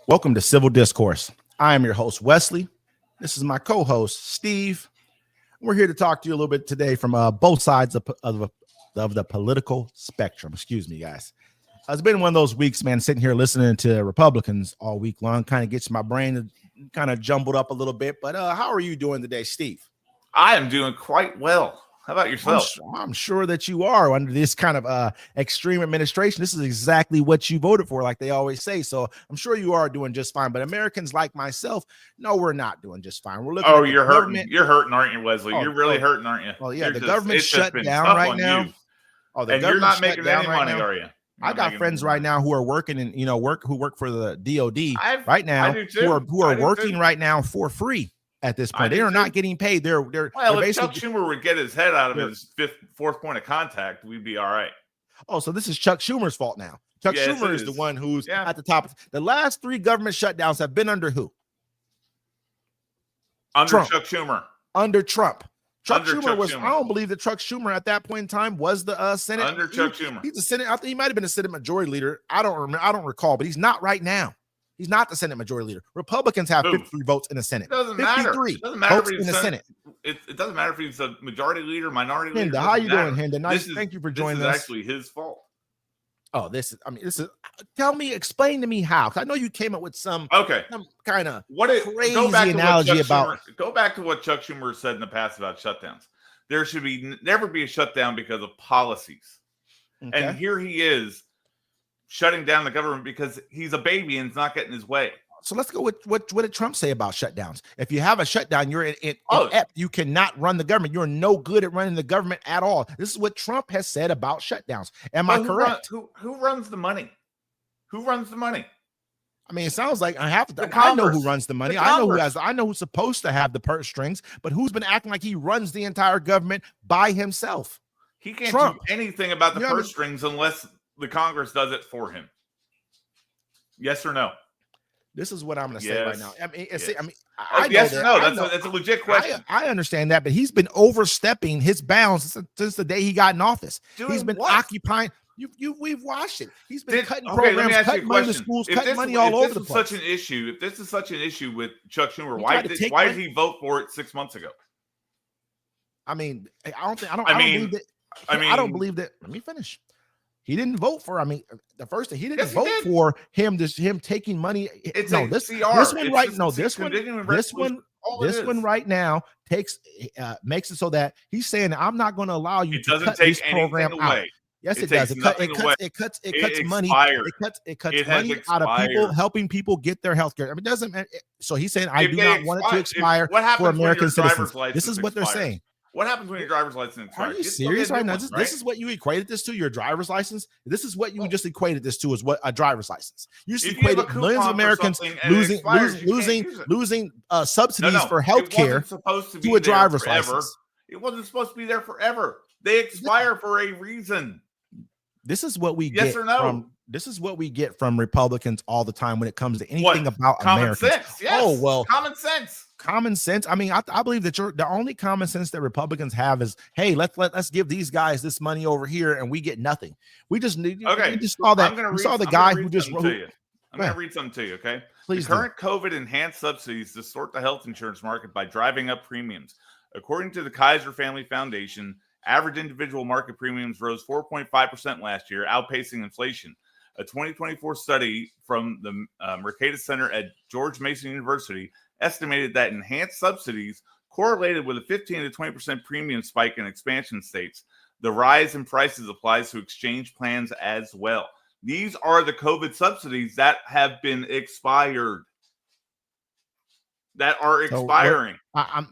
Welcome to Civil Discourse. I am your host, Wesley. This is my co-host, Steve. We're here to talk to you a little bit today from both sides of the political spectrum. Excuse me, guys. It's been one of those weeks, man, sitting here listening to Republicans all week long. Kind of gets my brain kind of jumbled up a little bit. But how are you doing today, Steve? I am doing quite well. How about yourself? I'm sure that you are under this kind of extreme administration. This is exactly what you voted for, like they always say. So I'm sure you are doing just fine. But Americans like myself, no, we're not doing just fine. We're looking at you're hurting. You're hurting, aren't you, Wesley? You're really hurting, aren't you? Well, yeah, the government's shut down right now. And you're not making any money, are you? I got friends right now who are working and who work for the DOD right now who are working right now for free. At this point, they are not getting paid. They're if Chuck Schumer would get his head out of his fourth point of contact, we'd be all right. Oh, so this is Chuck Schumer's fault now. Chuck Schumer is the one who's at the top. The last three government shutdowns have been under who? Under Trump. Chuck Schumer. Under Trump. Chuck Schumer was. I don't believe that Chuck Schumer at that point in time was the Senate. Under Chuck Schumer, he's the Senate. I think he might have been a Senate Majority Leader. I don't remember. I don't recall, but he's not right now. He's not the Senate Majority Leader. Republicans have 53 votes in the Senate. It doesn't matter. 53 it doesn't matter votes in the Senate. It doesn't matter if he's a Majority Leader, Minority Leader. How you doing, Hinda? Nice. Thank you for joining us. This is actually his fault. Oh, this is. Explain to me how. Because I know you came up with some kind of crazy analogy about. Go back to what Chuck Schumer said in the past about shutdowns. There should never be a shutdown because of policies. Okay. And here he is shutting down the government because he's a baby and it's not getting his way. So let's go with what did Trump say about shutdowns? If you have a shutdown, you're inept. You cannot run the government. You're no good at running the government at all. This is what Trump has said about shutdowns. Am I correct? Who runs the money? Who runs the money? I mean, it sounds like I know who runs the money. I know who's supposed to have the purse strings, but who's been acting like he runs the entire government by himself? He can't do anything about the purse strings unless the Congress does it for him. Yes or no? This is what I'm going to say right now. I mean, yes or no? That's a legit question. I understand that, but he's been overstepping his bounds since the day he got in office. He's been occupying. We've watched it. He's been cutting programs, cutting money to schools, cutting money all over the place. If this is such an issue with Chuck Schumer, why did he vote for it 6 months ago? I mean, I don't believe that. Let me finish. He didn't vote for. I mean, the first thing he didn't vote for him taking money. This one right now makes it so that he's saying I'm not going to allow you to cut this program out. Yes, it does. It cuts money. It cuts money out of people, helping people get their health care. I mean, it doesn't. So he's saying I do not want it to expire for American citizens. This is what they're saying. What happens when your driver's license expires? Are you serious right now? This is what you equated this to, your driver's license? This is what you just equated this to, is what a driver's license. You just equated millions of Americans losing subsidies for health care to a driver's license. It wasn't supposed to be there forever. They expire for a reason. This is what we get This is what we get from Republicans all the time when it comes to anything about Americans. Sense, yes. Oh, well, common sense. Common sense. I mean, I believe that the only common sense that Republicans have is, hey, let's give these guys this money over here and we get nothing. We just need. Okay. We just saw that. We saw the guy who just wrote. I'm going to read something to you. Okay. Please. The current COVID enhanced subsidies distort the health insurance market by driving up premiums. According to the Kaiser Family Foundation, average individual market premiums rose 4.5% last year, outpacing inflation. A 2024 study from the Mercatus Center at George Mason University estimated that enhanced subsidies correlated with a 15 to 20% premium spike in expansion states. The rise in prices applies to exchange plans as well. These are the COVID subsidies that have been expired. That are expiring. I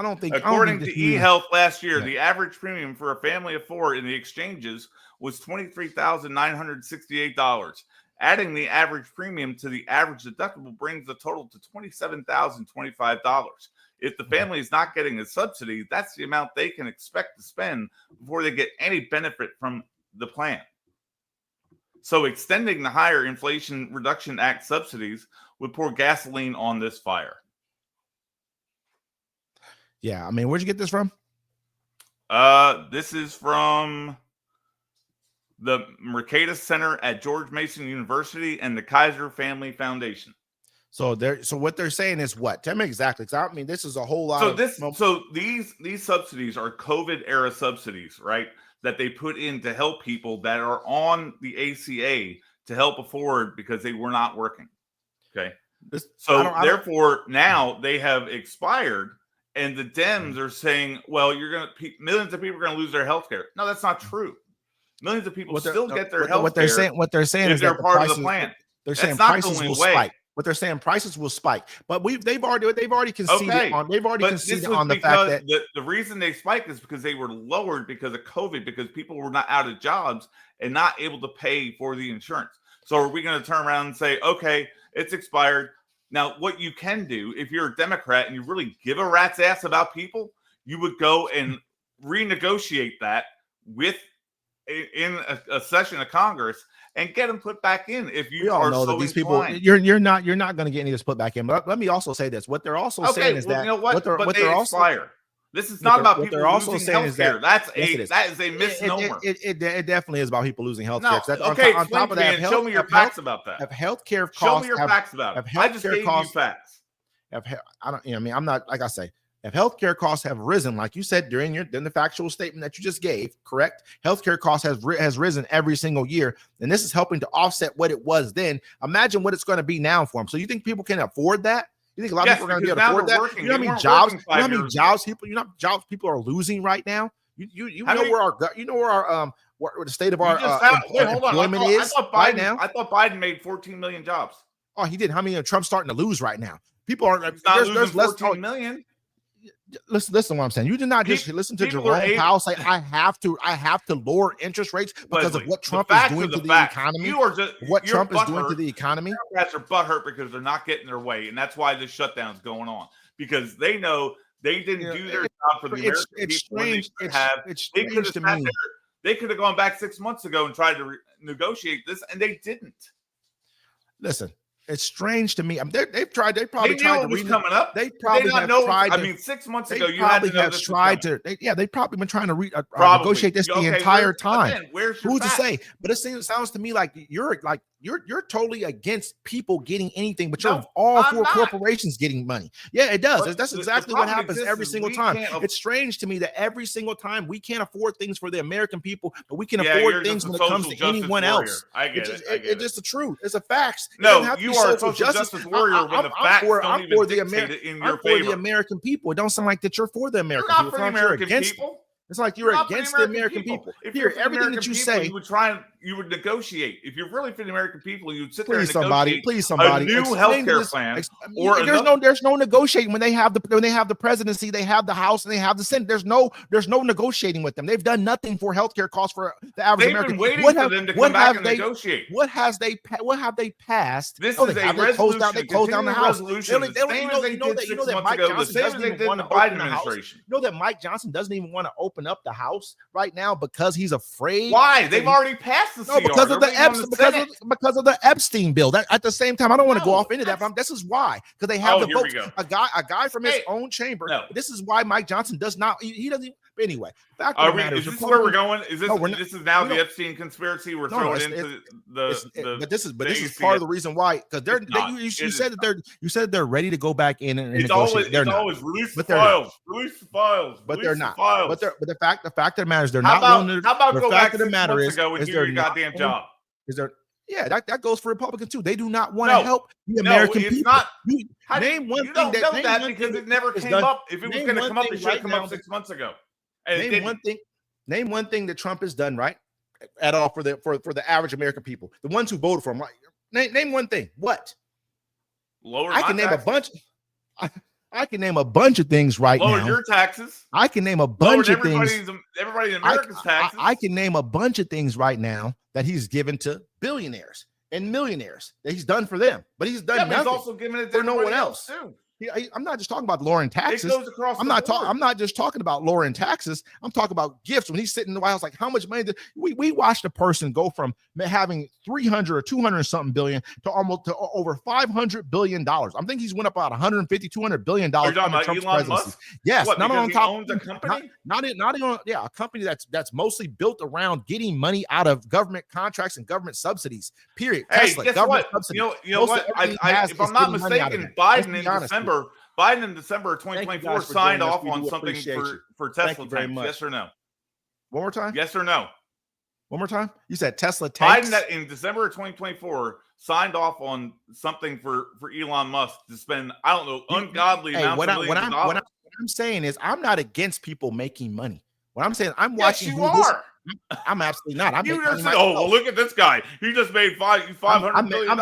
don't think. According to eHealth last year, the average premium for a family of four in the exchanges was $23,968. Adding the average premium to the average deductible brings the total to $27,025. If the family is not getting a subsidy, that's the amount they can expect to spend before they get any benefit from the plan. So extending the higher Inflation Reduction Act subsidies would pour gasoline on this fire. Yeah, I mean, where'd you get this from? This is from the Mercatus Center at George Mason University, and the Kaiser Family Foundation. So what they're saying is what? Tell me exactly. Because I mean, this is a whole lot these subsidies are COVID era subsidies, right? That they put in to help people that are on the ACA to help afford because they were not working. Okay. Therefore, now they have expired, and the Dems are saying, well, millions of people are going to lose their health care. No, that's not true. Millions of people still get their health care. What they're saying is they're that part of the plan. They're saying prices will spike. What they're saying, prices will spike. But they've already conceded on the fact that the reason they spiked is because they were lowered because of COVID, because people were not out of jobs and not able to pay for the insurance. So are we going to turn around and say, okay, it's expired? Now, what you can do if you're a Democrat and you really give a rat's ass about people, you would go and renegotiate that in a session of Congress and get them put back in. If you all know that these people, you're not going to get any of this put back in. But let me also say this: what they're also saying is that you know what they expire. This is not about people losing health care. That is a misnomer. It definitely is about people losing health care. No, okay, on top of that, show me your facts about that. Have healthcare costs? Show me your facts about it. I just gave you facts. I'm not, like I say, if healthcare costs have risen, like you said during the factual statement that you just gave, correct? Healthcare costs has risen every single year, and this is helping to offset what it was then. Imagine what it's going to be now for them. So you think people can afford that? You think a lot of people are going to be able to afford that? You know how many jobs? You know how many jobs people are losing right now? You know where the state of our employment is right now. I thought Biden made 14 million jobs. Oh, he did. How many? Trump's starting to lose right now. People are there's less 14 million. Listen to what I'm saying. You did not just listen to Jerome Powell say, I have to lower interest rates because of what Trump is doing to the economy. What Trump is doing to the economy. Democrats are butthurt because they're not getting their way, and that's why the shutdown's going on, because they know they didn't do their job for the American people. It's strange to me. They could have gone back 6 months ago and tried to negotiate this, and they didn't. Listen. It's strange to me. They've tried. They probably tried to read coming up. They probably have tried. 6 months ago, you had to know this tried to. They've probably been trying to negotiate this the entire time. Who's to say? But it sounds to me like you're totally against people getting anything, but you're all for corporations getting money. Yeah, it does. That's exactly what happens every single time. It's strange to me that every single time we can't afford things for the American people, but we can afford things when it comes to anyone else. I get it. It's just the truth. It's a fact. No, you are a social justice warrior when the facts don't even dictate in your favor. For the American people. It don't sound like that you're for the American people. You're not for the American people. It's like you're against the American people. If you're everything that you say, you would negotiate. If you're really for the American people, you would sit there and negotiate a new healthcare plan. There's no negotiating when they have the presidency, they have the House, and they have the Senate. There's no negotiating with them. They've done nothing for healthcare costs for the average American. They've been waiting for them to come back and negotiate. What have they passed? This is a resolution. They closed down the House. You know that Mike Johnson doesn't even want to open the House. You know that Mike Johnson doesn't even want to open up the House right now because he's afraid. Why? They've already passed the CR. Because of the Epstein bill. That at the same time, I don't want to go off into that, but this is why. Because they have the votes. A guy from his own chamber. No. This is why Mike Johnson does not. He doesn't. But anyway, is this where we're going? Is this this is now the Epstein conspiracy we're throwing into but this is part of the reason why, because you said that they're ready to go back in and negotiate. They're not. Release the files. But they're not. But the fact of the matter is they're not willing to. How about go back 6 months ago and do your goddamn job? Yeah, that goes for Republicans too. They do not want to help the American people. Not. Name one thing that because it never came up. If it was going to come up, it should have come up 6 months ago. Name one thing that Trump has done right at all for the average American people, the ones who voted for him. Right? Name one thing. What? I can name a bunch. I can name a bunch of things right now. Lower your taxes. I can name a bunch of things. Everybody in America's taxes. I can name a bunch of things right now that he's given to billionaires and millionaires that he's done for them, but he's done nothing. He's also given it to no one else too. I'm not just talking about lowering taxes. It goes across I'm the not board. I'm not just talking about lowering taxes. I'm talking about gifts. When he's sitting in the White House, like how much money we watched a person go from having 300 or 200 something billion to almost to over 500 billion dollars. I think he's went up about 150, 200 billion dollars under Trump's Elon presidency. Musk? Yes, what, not because on he top owns a company? not even a company that's mostly built around getting money out of government contracts and government subsidies. Period. Hey, Tesla, guess government what? subsidies. You know what? If I'm not mistaken, Biden in December of 2024 signed off on something for Tesla tanks. Yes or no? One more time. Yes or no? One more time. You said Tesla tanks. Biden in December of 2024 signed off on something for Elon Musk to spend, I don't know, ungodly amounts of millions of dollars. What I'm saying is I'm not against people making money. What I'm saying, I'm yes, watching. You are. I'm absolutely not. I'm you just said, oh, well, look at this guy. He just made $500 million.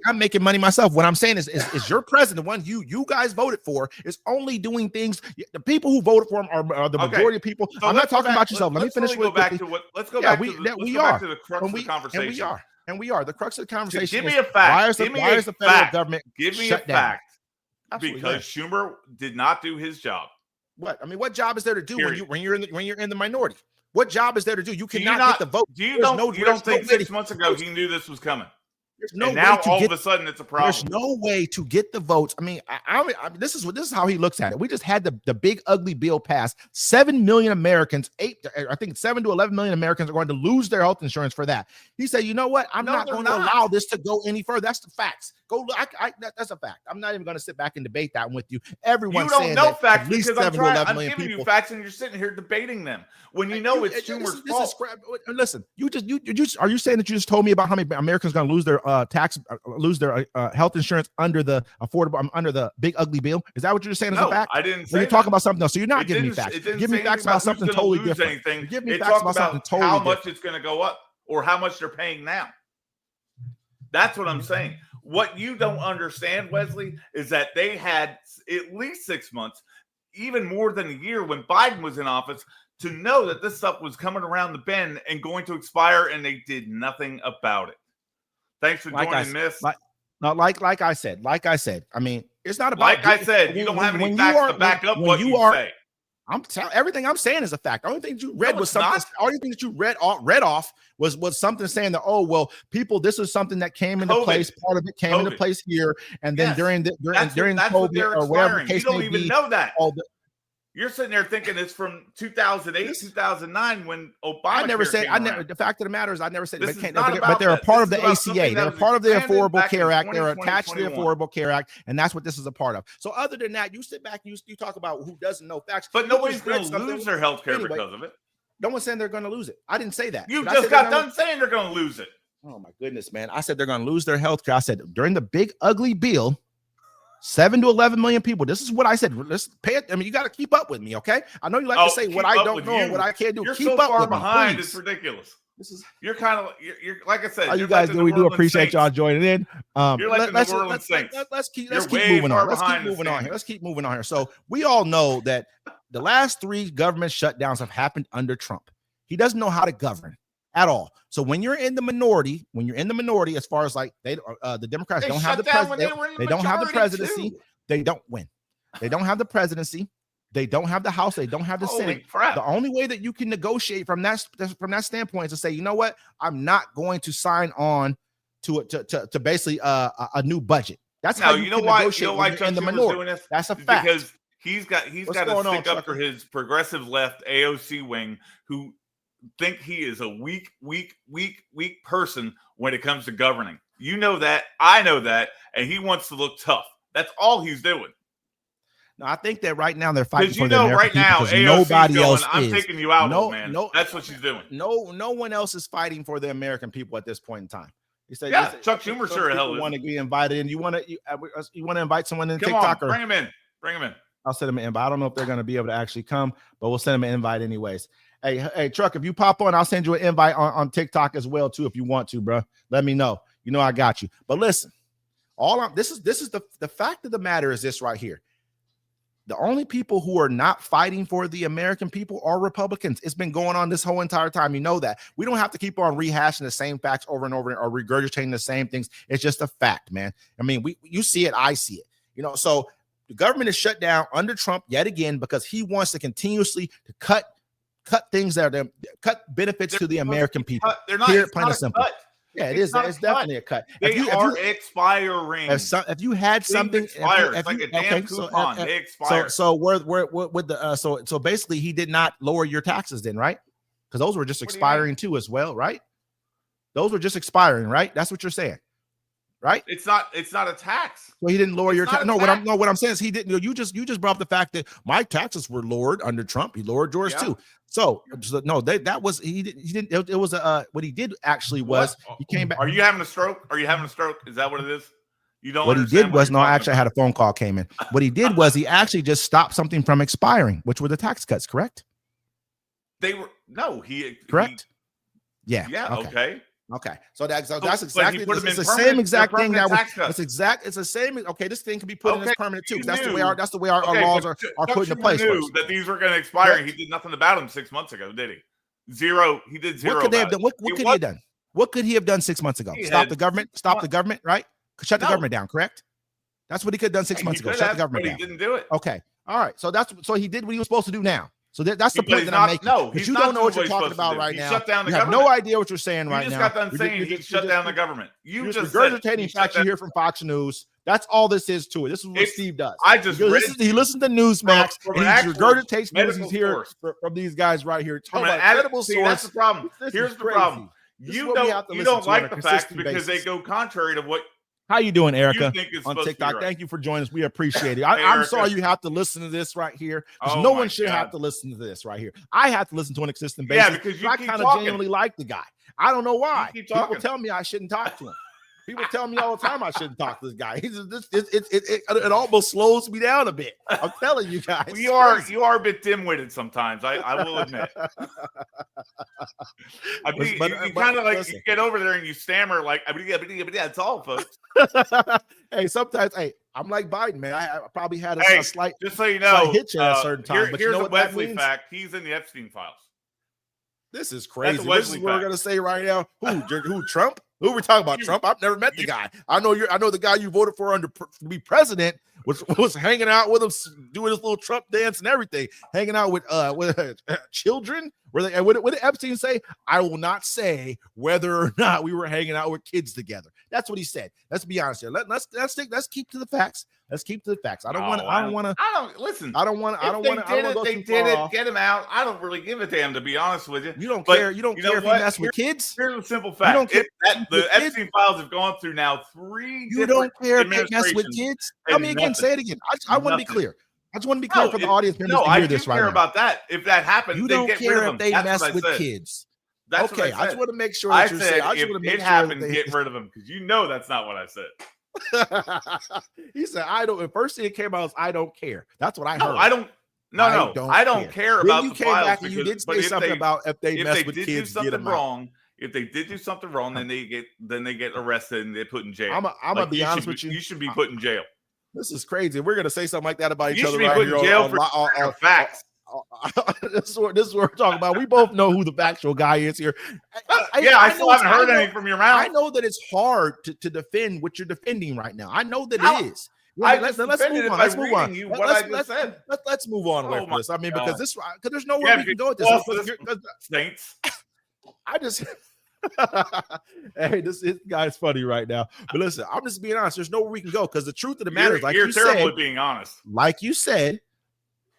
I'm making money myself. What I'm saying is your president, the one you guys voted for, is only doing things. The people who voted for him are the majority of people. So I'm not talking about yourself. Let me finish. Let's go back to the crux of the conversation. And we are. The crux of the conversation. Give me a fact. Why is the federal government give me a fact? Because Schumer did not do his job. What? I mean, what job is there to do when you're in the minority? What job is there to do? You cannot get the vote. You don't think 6 months ago he knew this was coming? There's no now all of a sudden it's a problem. There's no way to get the votes. I mean, this is how he looks at it. We just had the big ugly bill passed. 7 million Americans, 7 to 11 million Americans are going to lose their health insurance for that. He said, you know what? I'm not going to allow this to go any further. That's the facts. That's a fact. I'm not even going to sit back and debate that with you. Everyone's saying that facts because I'm giving you facts and you're sitting here debating them when you know it's Schumer's fault. Listen, are you saying that you just told me about how many Americans are going to lose their health insurance under the under the big ugly bill? Is that what you're saying? As a fact? I didn't say you're talking about something else. So you're not giving me facts. Give me facts about something totally different. Give me facts about something totally different. How much it's going to go up or how much they're paying now. That's what I'm saying. What you don't understand, Wesley, is that they had at least 6 months, even more than a year when Biden was in office, to know that this stuff was coming around the bend and going to expire, and they did nothing about it. Thanks for joining, Miss. Like I said, I mean, it's not about. Like I said, you don't have any facts to back up what you say. Everything I'm saying is a fact. The only thing you read was something. The only thing that you read off was something saying that, oh well, people, this is something that came into place. Part of it came into place here, and then during COVID or whatever the case you don't even know that. You're sitting there thinking it's from 2008, 2009 when Obama. I never said. The fact of the matter is, I never said. But they're a part of the ACA. They're a part of the Affordable Care Act. They're attached to the Affordable Care Act, and that's what this is a part of. So, other than that, you sit back, you talk about who doesn't know facts. But nobody's going to lose their health care because of it. No one's saying they're going to lose it. I didn't say that. You just got done saying they're going to lose it. Oh my goodness, man! I said they're going to lose their health care. I said during the big ugly bill. 7 to 11 million people. This is what I said. Let's pay it. I mean, you got to keep up with me, okay? I know you like to say what I don't know and what I can't do. You're keep so up far with behind. Me, it's ridiculous. You're like I said. How you guys do? We do appreciate y'all joining in. You're like the New Orleans Saints. Let's keep moving on. Let's keep moving on here. So we all know that the last 3 government shutdowns have happened under Trump. He doesn't know how to govern at all. So when you're in the minority, as far as like the Democrats don't have the president, they don't have the presidency, they don't win. They don't have the presidency, they don't have the House, they don't have the Senate. The only way that you can negotiate from that standpoint is to say, you know what, I'm not going to sign on to basically a new budget. That's how you know why in the minority. That's a fact. Because he's got to stick up for his progressive left AOC wing who think he is a weak person when it comes to governing. You know that, I know that, and he wants to look tough. That's all he's doing. No, I think that right now they're fighting for the American right now, people. Nobody else I'm is. taking you out, man. That's what she's doing. No one else is fighting for the American people at this point in time. He said, Chuck Schumer sure hell want to be invited in. You want to invite someone in Come TikTok? On, bring him in. I'll send them an invite. I don't know if they're going to be able to actually come, but we'll send them an invite anyways. Hey, Truck, if you pop on, I'll send you an invite on TikTok as well too if you want to, bro. Let me know. You know I got you. But listen, this is the fact of the matter is this right here. The only people who are not fighting for the American people are Republicans. It's been going on this whole entire time. You know that. We don't have to keep on rehashing the same facts over and over or regurgitating the same things. It's just a fact, man. I mean, you see it, I see it. You know, so The government is shut down under Trump yet again because he wants to continuously to cut things that are cut benefits to the American people. They're not. Here, plain and simple. Cut. Yeah, it is. It's definitely a cut. They are expiring. If you had something, expire. It's like a damn coupon. They expire. So where with the so basically he did not lower your taxes then, right? Because those were just expiring too as well, right? Those were just expiring, right? That's what you're saying, right? It's not a tax. Well, he didn't lower your tax. No, what I'm saying is he didn't. You just brought up the fact that my taxes were lowered under Trump. He lowered yours too. So no, that was he didn't. It was what he did actually was he came back. Are you having a stroke? Are you having a stroke? Is that what it is? You don't. What he did was no. Actually, I had a phone call came in. What he did was he actually just stopped something from expiring, which were the tax cuts. Correct? They were correct. Yeah. Okay. So that's exactly it's the same exact thing that was. It's the same. Okay, this thing can be put in as permanent too. That's the way our laws are put into place. Knew that these were going to expire. Right. He did nothing about them 6 months ago, did he? Zero. He did zero. What could they have done? What could he have done? What could he have done 6 months ago? Stop the government. Stop the government. Right? Shut the government down. Correct. That's what he could have done 6 months ago. Shut the government down. He didn't do it. Okay. All right. So he did what he was supposed to do now. So that's the point that I'm making. No, you don't know what you're talking about right now. Shut down the government. You have no idea what you're saying right now. You just got done saying he shut down the government. You just regurgitating facts you hear from Fox News. That's all this is to it. This is what Steve does. He listens to Newsmax and he regurgitates news he's here from these guys right here. That's the problem. Here's the problem. You don't like the facts because they go contrary to what. How you doing, Erica, on TikTok? Right. Thank you for joining us. We appreciate it. I'm sorry you have to listen to this right here. No one should have to listen to this right here. I have to listen to an consistent basis. Yeah, because I kind of genuinely like the guy. I don't know why. People tell me I shouldn't talk to him. People tell me all the time I shouldn't talk to this guy. It almost slows me down a bit. I'm telling you guys. You are a bit dim-witted sometimes. I will admit. You kind of like you get over there and you stammer like that's all, folks. Hey, sometimes I'm like Biden, man. I probably had a slight, just so you know, hitch at a certain time. But here's you know a Wesley fact: he's in the Epstein files. This is crazy. This is what we're gonna say right now. Who? Trump? Who are we talking about? Trump? I've never met the guy. I know the guy you voted for to be president was hanging out with him, doing his little Trump dance and everything, hanging out with children. What did Epstein say? I will not say whether or not we were hanging out with kids together. That's what he said. Let's be honest here. Let's keep to the facts. Let's keep to the facts. I don't want to. They did it. Get him out. I don't really give a damn, to be honest with you. You don't care. You don't care if he mess with kids. Here's a simple fact. The Epstein files have gone through now 3. You don't care if they mess with kids. Tell me again. Say it again. I want to be clear. I just want to be clear for the audience members to hear this right now. I do care about that. If that happens, you don't care if they mess with kids. Okay, I just want to make sure that you're saying. If it happens, get rid of them, because you know that's not what I said. He said, "I don't." The first thing that came out was, "I don't care." That's what I heard. I don't care about the files. You did say something about if they mess with kids, get them wrong. If they did do something wrong, then they get arrested and they're put in jail. I'm gonna be honest with you. You should be put in jail. This is crazy. We're gonna say something like that about each other right here. Jail for facts. This is what we're talking about. We both know who the factual guy is here. I still haven't heard anything from your mouth. I know that it's hard to defend what you're defending right now. I know that it is. Let's move on. Let's move on. Let's move on away from this. I mean, because there's nowhere we can go with this. Saints. I just. Hey, this guy's funny right now. But listen, I'm just being honest. There's nowhere we can go because the truth of the matter is, like you're you terrible said, at being honest. Like you said,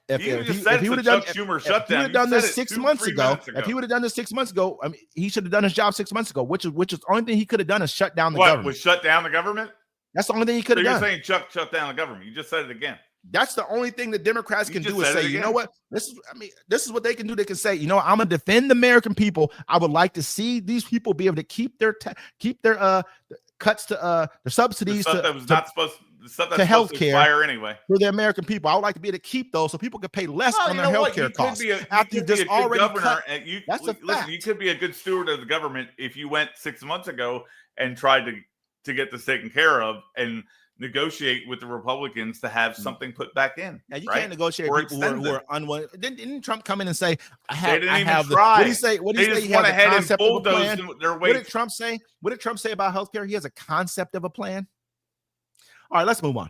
if he would have done this 6 months ago, if he would have done this 6 months ago, I mean, he should have done his job 6 months ago. Which is the only thing he could have done is shut down the government. Was shut down the government? That's the only thing he could have done. You're saying shut down the government. You just said it again. That's the only thing that Democrats can do is say, you know what? This is what they can do. They can say, you know, I'm gonna defend the American people. I would like to see these people be able to keep their cuts to their subsidies to healthcare anyway for the American people. I would like to be able to keep those so people can pay less on their healthcare costs. After you just already cut, that's a fact. You could be a good steward of the government if you went 6 months ago and tried to get this taken care of and negotiate with the Republicans to have something put back in. Now you can't negotiate with people who are unwilling. Didn't Trump come in and say, "I have the"? What did he say? What did he say? He has a concept of a plan. What did Trump say? What did Trump say about healthcare? He has a concept of a plan. All right, let's move on.